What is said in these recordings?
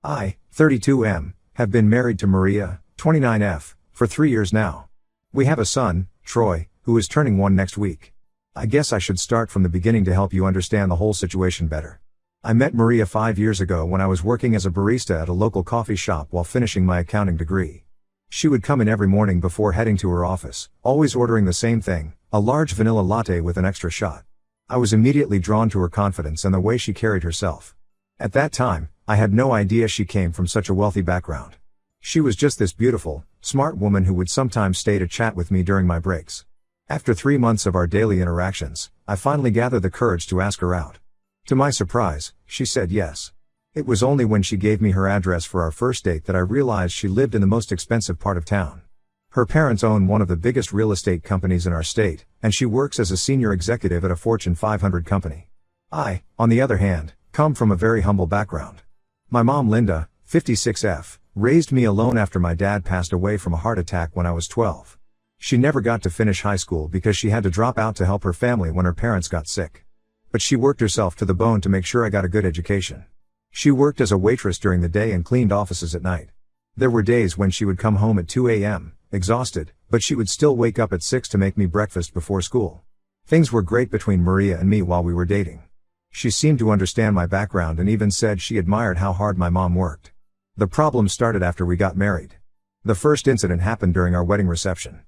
I, 32M, have been married to Maria, 29F, for 3 years now. We have a son, Troy, who is turning 1 next week. I guess I should start from the beginning to help you understand the whole situation better. I met Maria 5 years ago when I was working as a barista at a local coffee shop while finishing my accounting degree. She would come in every morning before heading to her office, always ordering the same thing, a large vanilla latte with an extra shot. I was immediately drawn to her confidence and the way she carried herself. At that time, I had no idea she came from such a wealthy background. She was just this beautiful, smart woman who would sometimes stay to chat with me during my breaks. After 3 months of our daily interactions, I finally gathered the courage to ask her out. To my surprise, she said yes. It was only when she gave me her address for our first date that I realized she lived in the most expensive part of town. Her parents own one of the biggest real estate companies in our state, and she works as a senior executive at a Fortune 500 company. I, on the other hand, come from a very humble background. My mom Linda, 56F, raised me alone after my dad passed away from a heart attack when I was 12. She never got to finish high school because she had to drop out to help her family when her parents got sick. But she worked herself to the bone to make sure I got a good education. She worked as a waitress during the day and cleaned offices at night. There were days when she would come home at 2 a.m., exhausted, but she would still wake up at 6 to make me breakfast before school. Things were great between Maria and me while we were dating. She seemed to understand my background and even said she admired how hard my mom worked. The problem started after we got married. The first incident happened during our wedding reception.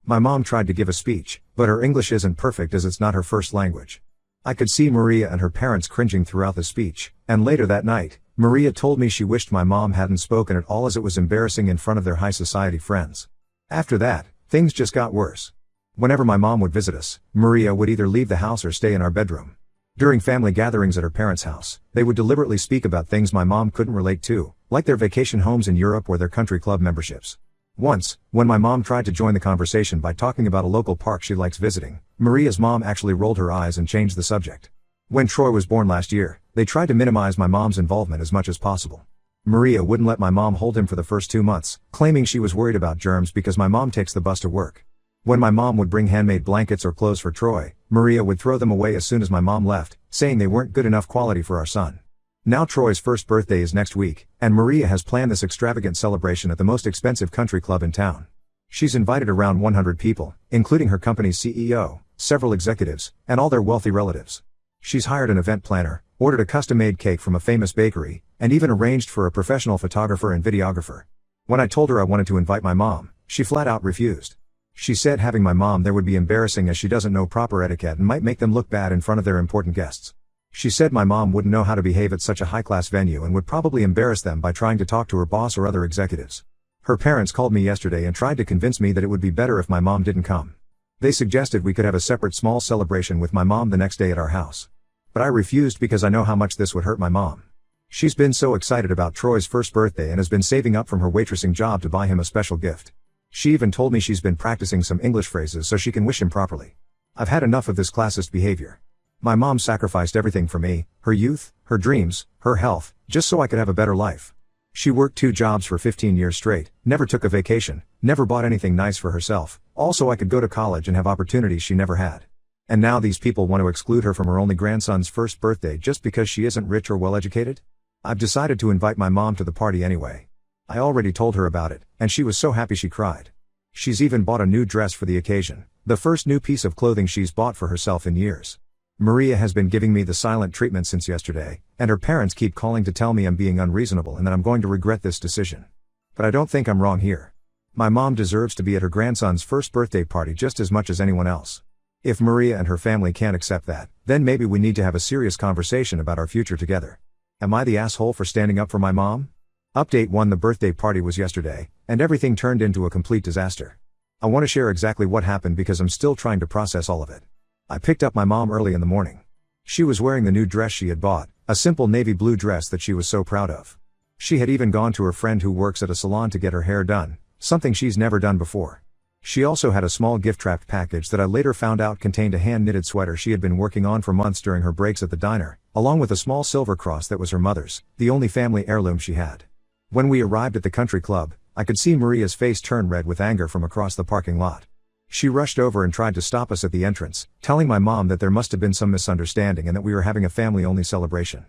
My mom tried to give a speech, but her English isn't perfect as it's not her first language. I could see Maria and her parents cringing throughout the speech, and later that night, Maria told me she wished my mom hadn't spoken at all as it was embarrassing in front of their high society friends. After that, things just got worse. Whenever my mom would visit us, Maria would either leave the house or stay in our bedroom. During family gatherings at her parents' house, they would deliberately speak about things my mom couldn't relate to, like their vacation homes in Europe or their country club memberships. Once, when my mom tried to join the conversation by talking about a local park she likes visiting, Maria's mom actually rolled her eyes and changed the subject. When Troy was born last year, they tried to minimize my mom's involvement as much as possible. Maria wouldn't let my mom hold him for the first 2 months, claiming she was worried about germs because my mom takes the bus to work. When my mom would bring handmade blankets or clothes for Troy, Maria would throw them away as soon as my mom left, saying they weren't good enough quality for our son. Now Troy's first birthday is next week, and Maria has planned this extravagant celebration at the most expensive country club in town. She's invited around 100 people, including her company's CEO, several executives, and all their wealthy relatives. She's hired an event planner, ordered a custom-made cake from a famous bakery, and even arranged for a professional photographer and videographer. When I told her I wanted to invite my mom, she flat out refused. She said having my mom there would be embarrassing as she doesn't know proper etiquette and might make them look bad in front of their important guests. She said my mom wouldn't know how to behave at such a high-class venue and would probably embarrass them by trying to talk to her boss or other executives. Her parents called me yesterday and tried to convince me that it would be better if my mom didn't come. They suggested we could have a separate small celebration with my mom the next day at our house. But I refused because I know how much this would hurt my mom. She's been so excited about Troy's first birthday and has been saving up from her waitressing job to buy him a special gift. She even told me she's been practicing some English phrases so she can wish him properly. I've had enough of this classist behavior. My mom sacrificed everything for me, her youth, her dreams, her health, just so I could have a better life. She worked 2 jobs for 15 years straight, never took a vacation, never bought anything nice for herself, also I could go to college and have opportunities she never had. And now these people want to exclude her from her only grandson's first birthday just because she isn't rich or well educated? I've decided to invite my mom to the party anyway. I already told her about it, and she was so happy she cried. She's even bought a new dress for the occasion, the first new piece of clothing she's bought for herself in years. Maria has been giving me the silent treatment since yesterday, and her parents keep calling to tell me I'm being unreasonable and that I'm going to regret this decision. But I don't think I'm wrong here. My mom deserves to be at her grandson's first birthday party just as much as anyone else. If Maria and her family can't accept that, then maybe we need to have a serious conversation about our future together. Am I the asshole for standing up for my mom? Update 1: The birthday party was yesterday, and everything turned into a complete disaster. I want to share exactly what happened because I'm still trying to process all of it. I picked up my mom early in the morning. She was wearing the new dress she had bought, a simple navy blue dress that she was so proud of. She had even gone to her friend who works at a salon to get her hair done, something she's never done before. She also had a small gift-wrapped package that I later found out contained a hand-knitted sweater she had been working on for months during her breaks at the diner, along with a small silver cross that was her mother's, the only family heirloom she had. When we arrived at the country club, I could see Maria's face turn red with anger from across the parking lot. She rushed over and tried to stop us at the entrance, telling my mom that there must have been some misunderstanding and that we were having a family-only celebration.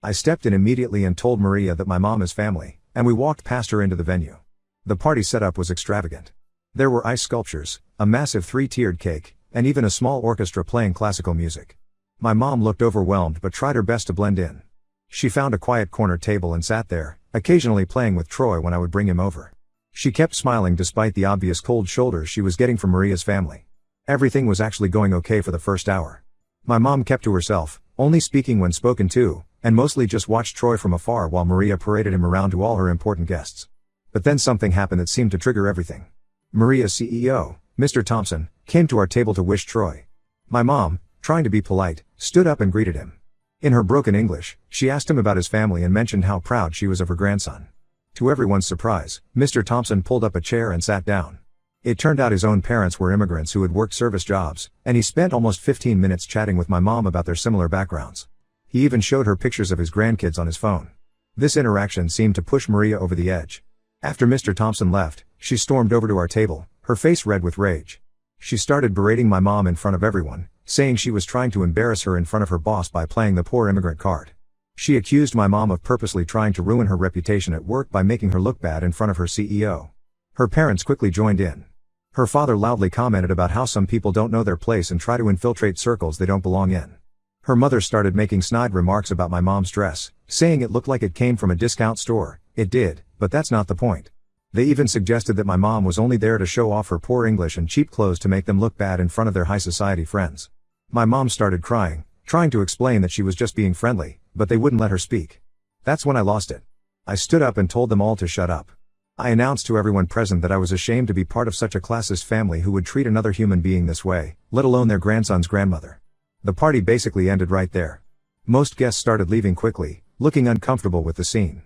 I stepped in immediately and told Maria that my mom is family, and we walked past her into the venue. The party setup was extravagant. There were ice sculptures, a massive 3-tiered cake, and even a small orchestra playing classical music. My mom looked overwhelmed but tried her best to blend in. She found a quiet corner table and sat there, occasionally playing with Troy when I would bring him over. She kept smiling despite the obvious cold shoulders she was getting from Maria's family. Everything was actually going okay for the first hour. My mom kept to herself, only speaking when spoken to, and mostly just watched Troy from afar while Maria paraded him around to all her important guests. But then something happened that seemed to trigger everything. Maria's CEO, Mr. Thompson, came to our table to wish Troy. My mom, trying to be polite, stood up and greeted him. In her broken English, she asked him about his family and mentioned how proud she was of her grandson. To everyone's surprise, Mr. Thompson pulled up a chair and sat down. It turned out his own parents were immigrants who had worked service jobs, and he spent almost 15 minutes chatting with my mom about their similar backgrounds. He even showed her pictures of his grandkids on his phone. This interaction seemed to push Maria over the edge. After Mr. Thompson left, she stormed over to our table, her face red with rage. She started berating my mom in front of everyone, saying she was trying to embarrass her in front of her boss by playing the poor immigrant card. She accused my mom of purposely trying to ruin her reputation at work by making her look bad in front of her CEO. Her parents quickly joined in. Her father loudly commented about how some people don't know their place and try to infiltrate circles they don't belong in. Her mother started making snide remarks about my mom's dress, saying it looked like it came from a discount store. It did, but that's not the point. They even suggested that my mom was only there to show off her poor English and cheap clothes to make them look bad in front of their high society friends. My mom started crying, trying to explain that she was just being friendly, but they wouldn't let her speak. That's when I lost it. I stood up and told them all to shut up. I announced to everyone present that I was ashamed to be part of such a classist family who would treat another human being this way, let alone their grandson's grandmother. The party basically ended right there. Most guests started leaving quickly, looking uncomfortable with the scene.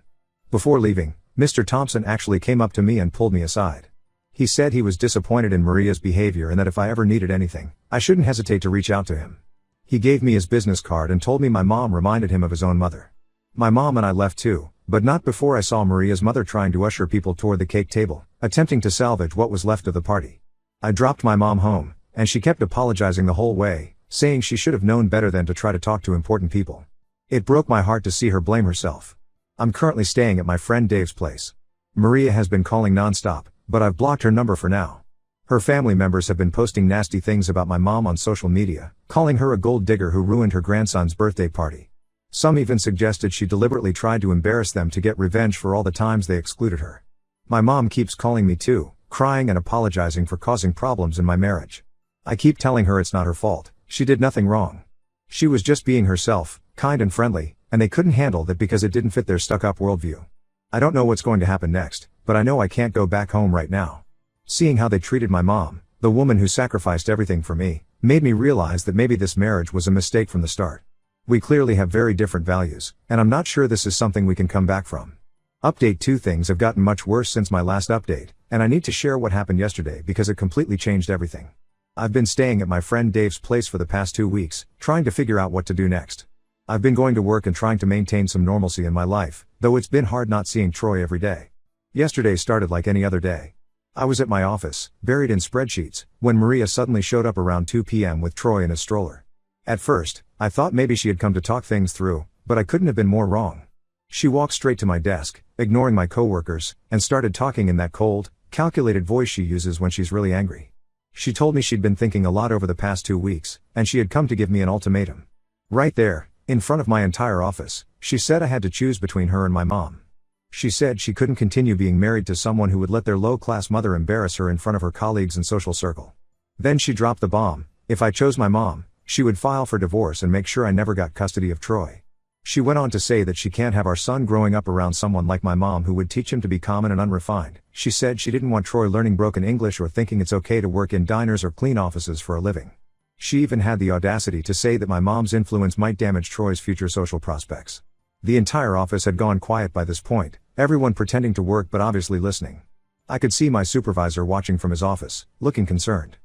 Before leaving, Mr. Thompson actually came up to me and pulled me aside. He said he was disappointed in Maria's behavior and that if I ever needed anything, I shouldn't hesitate to reach out to him. He gave me his business card and told me my mom reminded him of his own mother. My mom and I left too, but not before I saw Maria's mother trying to usher people toward the cake table, attempting to salvage what was left of the party. I dropped my mom home, and she kept apologizing the whole way, saying she should have known better than to try to talk to important people. It broke my heart to see her blame herself. I'm currently staying at my friend Dave's place. Maria has been calling nonstop, but I've blocked her number for now. Her family members have been posting nasty things about my mom on social media, calling her a gold digger who ruined her grandson's birthday party. Some even suggested she deliberately tried to embarrass them to get revenge for all the times they excluded her. My mom keeps calling me too, crying and apologizing for causing problems in my marriage. I keep telling her it's not her fault, she did nothing wrong. She was just being herself, kind and friendly, and they couldn't handle that because it didn't fit their stuck-up worldview. I don't know what's going to happen next, but I know I can't go back home right now. Seeing how they treated my mom, the woman who sacrificed everything for me, made me realize that maybe this marriage was a mistake from the start. We clearly have very different values, and I'm not sure this is something we can come back from. Update 2: Things have gotten much worse since my last update, and I need to share what happened yesterday because it completely changed everything. I've been staying at my friend Dave's place for the past 2 weeks, trying to figure out what to do next. I've been going to work and trying to maintain some normalcy in my life, though it's been hard not seeing Troy every day. Yesterday started like any other day. I was at my office, buried in spreadsheets, when Maria suddenly showed up around 2 p.m. with Troy in a stroller. At first, I thought maybe she had come to talk things through, but I couldn't have been more wrong. She walked straight to my desk, ignoring my coworkers, and started talking in that cold, calculated voice she uses when she's really angry. She told me she'd been thinking a lot over the past 2 weeks, and she had come to give me an ultimatum. Right there, in front of my entire office, she said I had to choose between her and my mom. She said she couldn't continue being married to someone who would let their low-class mother embarrass her in front of her colleagues and social circle. Then she dropped the bomb: if I chose my mom, she would file for divorce and make sure I never got custody of Troy. She went on to say that she can't have our son growing up around someone like my mom who would teach him to be common and unrefined. She said she didn't want Troy learning broken English or thinking it's okay to work in diners or clean offices for a living. She even had the audacity to say that my mom's influence might damage Troy's future social prospects. The entire office had gone quiet by this point, everyone pretending to work but obviously listening. I could see my supervisor watching from his office, looking concerned.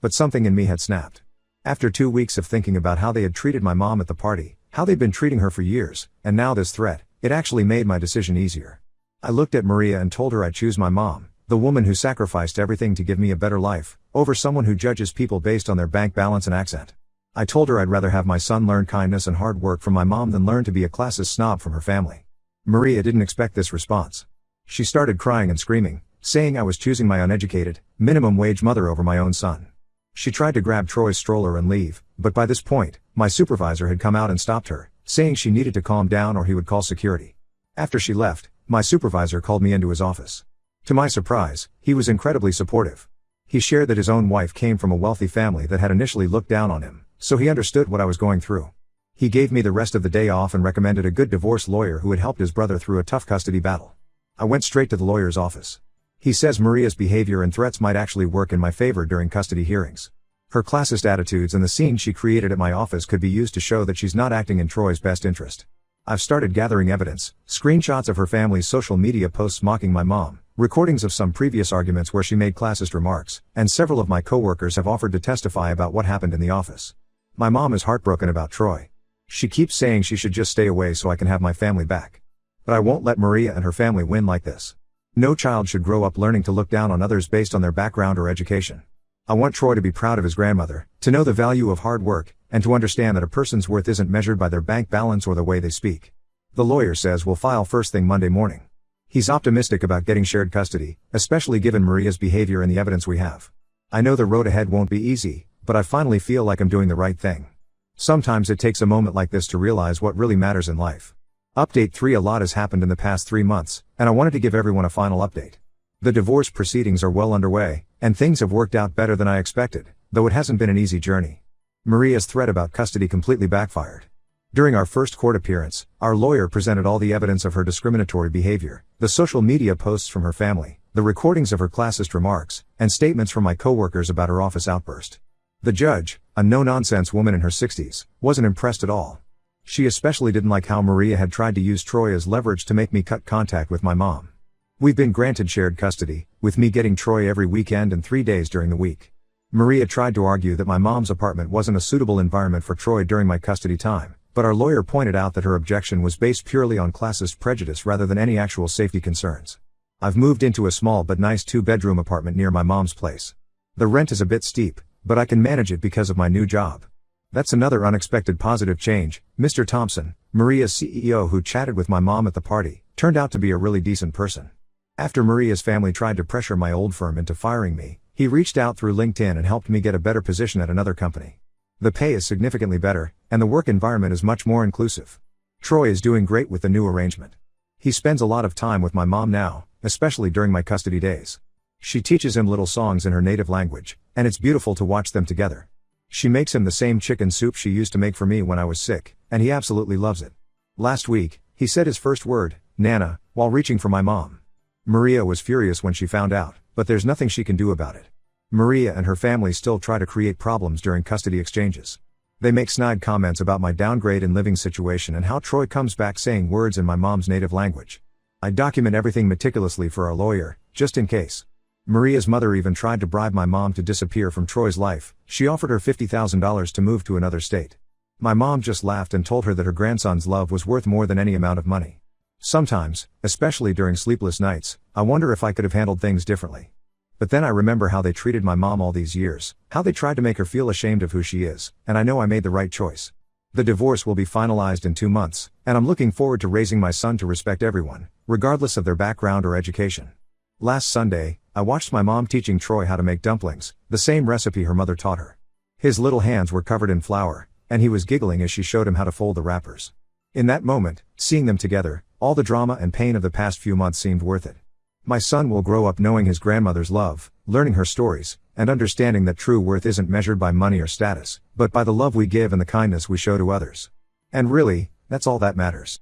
But something in me had snapped. After 2 weeks of thinking about how they had treated my mom at the party, how they'd been treating her for years, and now this threat, it actually made my decision easier. I looked at Maria and told her I'd choose my mom, the woman who sacrificed everything to give me a better life, over someone who judges people based on their bank balance and accent. I told her I'd rather have my son learn kindness and hard work from my mom than learn to be a classist snob from her family. Maria didn't expect this response. She started crying and screaming, saying I was choosing my uneducated, minimum-wage mother over my own son. She tried to grab Troy's stroller and leave, but by this point, my supervisor had come out and stopped her, saying she needed to calm down or he would call security. After she left, my supervisor called me into his office. To my surprise, he was incredibly supportive. He shared that his own wife came from a wealthy family that had initially looked down on him, so he understood what I was going through. He gave me the rest of the day off and recommended a good divorce lawyer who had helped his brother through a tough custody battle. I went straight to the lawyer's office. He says Maria's behavior and threats might actually work in my favor during custody hearings. Her classist attitudes and the scene she created at my office could be used to show that she's not acting in Troy's best interest. I've started gathering evidence, screenshots of her family's social media posts mocking my mom, recordings of some previous arguments where she made classist remarks, and several of my coworkers have offered to testify about what happened in the office. My mom is heartbroken about Troy. She keeps saying she should just stay away so I can have my family back. But I won't let Maria and her family win like this. No child should grow up learning to look down on others based on their background or education. I want Troy to be proud of his grandmother, to know the value of hard work, and to understand that a person's worth isn't measured by their bank balance or the way they speak. The lawyer says we'll file first thing Monday morning. He's optimistic about getting shared custody, especially given Maria's behavior and the evidence we have. I know the road ahead won't be easy, but I finally feel like I'm doing the right thing. Sometimes it takes a moment like this to realize what really matters in life. Update 3: A lot has happened in the past 3 months, and I wanted to give everyone a final update. The divorce proceedings are well underway, and things have worked out better than I expected, though it hasn't been an easy journey. Maria's threat about custody completely backfired. During our first court appearance, our lawyer presented all the evidence of her discriminatory behavior, the social media posts from her family, the recordings of her classist remarks, and statements from my coworkers about her office outburst. The judge, a no-nonsense woman in her 60s, wasn't impressed at all. She especially didn't like how Maria had tried to use Troy as leverage to make me cut contact with my mom. We've been granted shared custody, with me getting Troy every weekend and 3 days during the week. Maria tried to argue that my mom's apartment wasn't a suitable environment for Troy during my custody time, but our lawyer pointed out that her objection was based purely on classist prejudice rather than any actual safety concerns. I've moved into a small but nice 2-bedroom apartment near my mom's place. The rent is a bit steep, but I can manage it because of my new job. That's another unexpected positive change. Mr. Thompson, Maria's CEO who chatted with my mom at the party, turned out to be a really decent person. After Maria's family tried to pressure my old firm into firing me, he reached out through LinkedIn and helped me get a better position at another company. The pay is significantly better, and the work environment is much more inclusive. Troy is doing great with the new arrangement. He spends a lot of time with my mom now, especially during my custody days. She teaches him little songs in her native language, and it's beautiful to watch them together. She makes him the same chicken soup she used to make for me when I was sick, and he absolutely loves it. Last week, he said his first word, Nana, while reaching for my mom. Maria was furious when she found out, but there's nothing she can do about it. Maria and her family still try to create problems during custody exchanges. They make snide comments about my downgrade in living situation and how Troy comes back saying words in my mom's native language. I document everything meticulously for our lawyer, just in case. Maria's mother even tried to bribe my mom to disappear from Troy's life. She offered her $50,000 to move to another state. My mom just laughed and told her that her grandson's love was worth more than any amount of money. Sometimes, especially during sleepless nights, I wonder if I could have handled things differently. But then I remember how they treated my mom all these years, how they tried to make her feel ashamed of who she is, and I know I made the right choice. The divorce will be finalized in 2 months, and I'm looking forward to raising my son to respect everyone, regardless of their background or education. Last Sunday, I watched my mom teaching Troy how to make dumplings, the same recipe her mother taught her. His little hands were covered in flour, and he was giggling as she showed him how to fold the wrappers. In that moment, seeing them together, all the drama and pain of the past few months seemed worth it. My son will grow up knowing his grandmother's love, learning her stories, and understanding that true worth isn't measured by money or status, but by the love we give and the kindness we show to others. And really, that's all that matters.